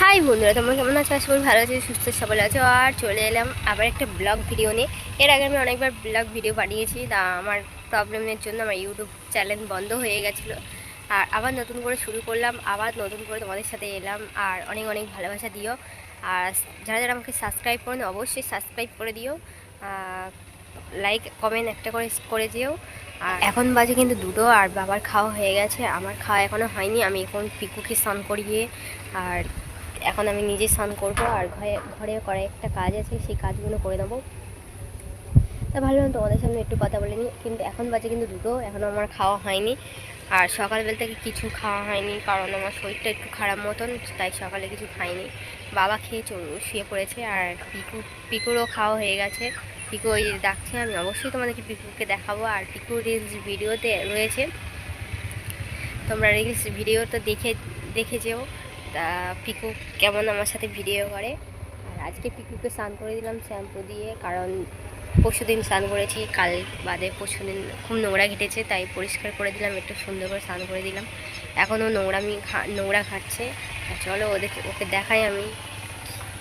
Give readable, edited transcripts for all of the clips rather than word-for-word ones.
High বন্ধুরা, তোমরা কেমন আছো? আশা করি ভালো আছো, সুস্থ সবল আছো। আর চলে এলাম আবার একটা ব্লগ ভিডিও নিয়ে। এর আগে আমি অনেকবার ব্লগ ভিডিও বানিয়েছি, তা আমার প্রবলেমের জন্য আমার ইউটিউব চ্যানেল বন্ধ হয়ে গেছিলো। আর আবার নতুন করে শুরু করলাম, আবার নতুন করে তোমাদের সাথে এলাম। আর অনেক অনেক ভালোবাসা দিও। আর যারা যারা আমাকে সাবস্ক্রাইব করেন অবশ্যই সাবস্ক্রাইব করে দিও, লাইক কমেন্ট একটা করে করে দিও। আর এখন বাজে কিন্তু দুটো, আর বাবার খাওয়া হয়ে গেছে, আমার খাওয়া এখনও হয়নি। আমি এখন পিকুকে স্নান করিয়ে আর এখন আমি নিজে স্নান করবো। আর ঘরে কয়েকটা কাজ আছে, সেই কাজগুলো করে দেবো। তা ভাবলাম তোমাদের সামনে একটু কথা বলে নিই। কিন্তু এখন বাজে কিন্তু দুটো, এখনও আমার খাওয়া হয়নি। আর সকালবেলা থেকে কিছু খাওয়া হয়নি, কারণ আমার শরীরটা একটু খারাপ মতন, তাই সকালে কিছু খাইনি। বাবা খেয়ে শুয়ে পড়েছে। আর পিকুরও খাওয়া হয়ে গেছে। পিকু ওই ডাকছে, আমি অবশ্যই তোমাদেরকে পিকুকে দেখাবো। আর পিকু রিলস ভিডিওতে রয়েছে, তোমরা রিলস ভিডিও তো দেখে যেও তা পিকু কেমন আমার সাথে ভিডিও করে। আর আজকে পিকুকে স্নান করে দিলাম শ্যাম্পু দিয়ে, কারণ পরশু দিন স্নান করেছি, কাল বাদে পরশু দিন খুব নোংরা ঘেটেছে, তাই পরিষ্কার করে দিলাম, একটু সুন্দর করে স্নান করে দিলাম। এখনও নোংরা ঘাটছে। চলো ওকে দেখাই আমি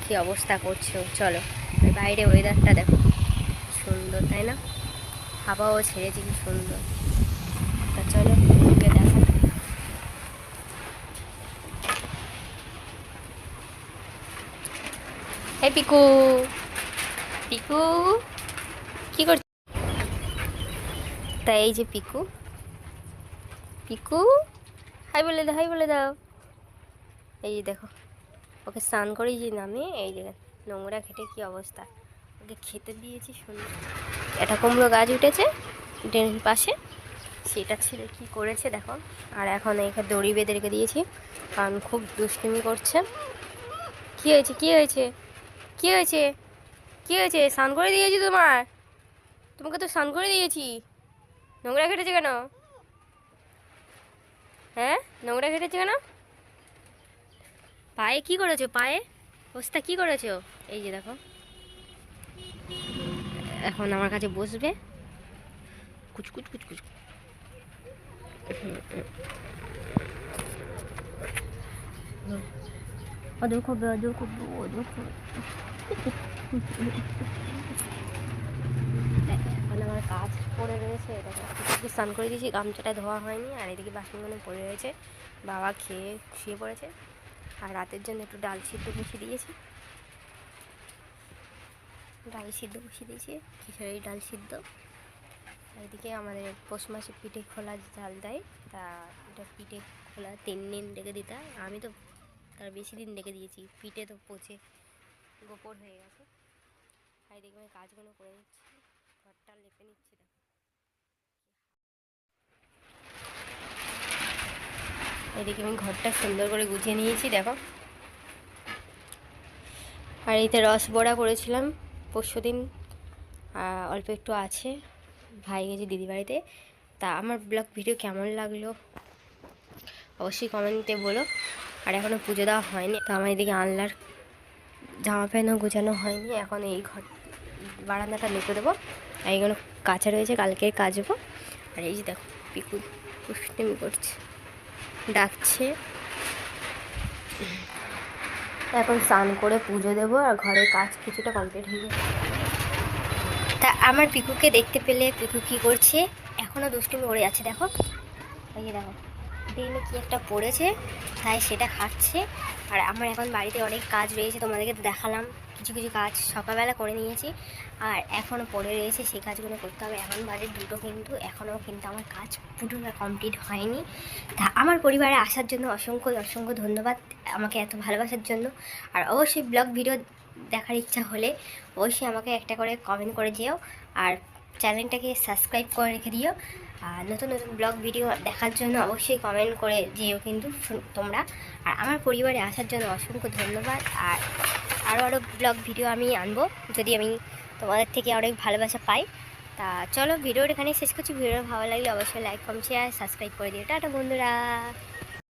কী অবস্থা করছো। চলো, বাইরে ওয়েদারটা দেখো, সুন্দর তাই না? হাওয়াও ছেড়েছে, কি সুন্দর। তা চলো ওকে দেখা। এই পিকু, পিকু কি করছিস? তাই এই যে পিকু, পিকু হাই বলে দাও, হাই বলে দাও। এই যে দেখো, ওকে স্নান করেই যে নামে, এই যে নোংরা খেটে কি অবস্থা। ওকে খেতে দিয়েছি সুন্দর। একটা কুমড়ো গাছ উঠেছে ড্রেনের পাশে, সেটা ছেড়ে কী করেছে দেখো। আর এখন এখানে দড়ি বেঁধে রেখে দিয়েছি, কারণ খুব দুষ্টুমি করছে। কী হয়েছে, কী হয়েছে, কী হয়েছে, কী হয়েছে? স্নান করে দিয়েছি তোমাকে তো স্নান করে দিয়েছি। নোংরা ঘেটেছে কেন? হ্যাঁ, নোংরা ঘেটেছে কেন? পায়ে কি করেছো? পায়ে অবস্থা কি করেছো? এই যে দেখো, এখন আমার কাছে বসবে কুচকুচ কুচকুচ। এখন আমার কাজ পড়ে রয়েছে, এদিকে স্নান করে দিয়েছি, গামছাটা ধোয়া হয়নি। আর এদিকে বাসনগুলো পড়ে রয়েছে, বাবা খেয়ে শুয়ে পড়েছে। আর রাতের জন্য একটু ডাল সিদ্ধ বসিয়ে দিয়েছি, খিচুড়ি ডাল সিদ্ধ। এদিকে আমাদের পৌষ মাসে পিঠে খোলা জাল দেয়, তা এটা পিঠে খোলা 3 দিন রেখে দিতে হয়। আমি তো তার বেশি দিন রেখে দিয়েছি, পিঠে তো পচে গোপর হয়ে গেছে। আর এদিকে আমি কাজগুলো করে নিচ্ছি, ঘরটা লেপে নিচ্ছি। দেখো, এদিকে আমি ঘরটা সুন্দর করে গুছিয়ে নিয়েছি দেখো। আর এতে রস বড়া করেছিলাম পরশু দিন, অল্প একটু আছে, ভাই গেছে দিদি বাড়িতে। তা আমার ব্লগ ভিডিও কেমন লাগলো অবশ্যই কমেন্টে বলো। আর এখনও পুজো দেওয়া হয়নি, তো আমার এদিকে আনলার জামা প্যান্টও গোছানো হয়নি। এখন এই ঘর বারান্দাটা লেপে দেবো, আর এইগুলো কাঁচা রয়েছে, কালকে কাচবো। আর এই যে দেখো, পিকু পুষ্টিমি করছে, ডাকছে। এখন স্নান করে পুজো দেবো, আর ঘরের কাজ কিছুটা কমপ্লিট হয়ে যাবে। তা আমার পিকুকে দেখতে পেলে, পিকু কী করছে, এখনও দুষ্টুমি করে যাচ্ছে দেখো। এই যে দেখো, ডিমে কি একটা পড়েছে, তাই সেটা খাচ্ছে। আর আমার এখন বাড়িতে অনেক কাজ রয়েছে, তোমাদেরকে দেখালাম কিছু কিছু কাজ সকালবেলা করে নিয়েছি, আর এখনও পড়ে রয়েছে, সেই কাজগুলো করতে হবে। এখন বাজে দুটো, কিন্তু এখনও কিন্তু আমার কাজ পুরোটা কমপ্লিট হয়নি। তা আমার পরিবারে আসার জন্য অসংখ্য অসংখ্য ধন্যবাদ, আমাকে এত ভালোবাসার জন্য। আর অবশ্যই ব্লগ ভিডিও দেখার ইচ্ছা হলে অবশ্যই আমাকে একটা করে কমেন্ট করে যেও, আর চ্যানেলটাকে সাবস্ক্রাইব করে রেখে দিও। আর নতুন নতুন ব্লগ ভিডিও দেখার জন্য অবশ্যই কমেন্ট করে যেও কিন্তু তোমরা। আর আমার পরিবারে আসার জন্য অসংখ্য ধন্যবাদ। আর আরও ব্লগ ভিডিও আমি আনবো, যদি আমি তোমাদের থেকে অনেক ভালোবাসা পাই। তা চলো, ভিডিওটা এখানে শেষ করছি। ভিডিও ভালো লাগলে অবশ্যই লাইক কমেন্ট শেয়ার সাবস্ক্রাইব করে দিও। টাটা বন্ধুরা।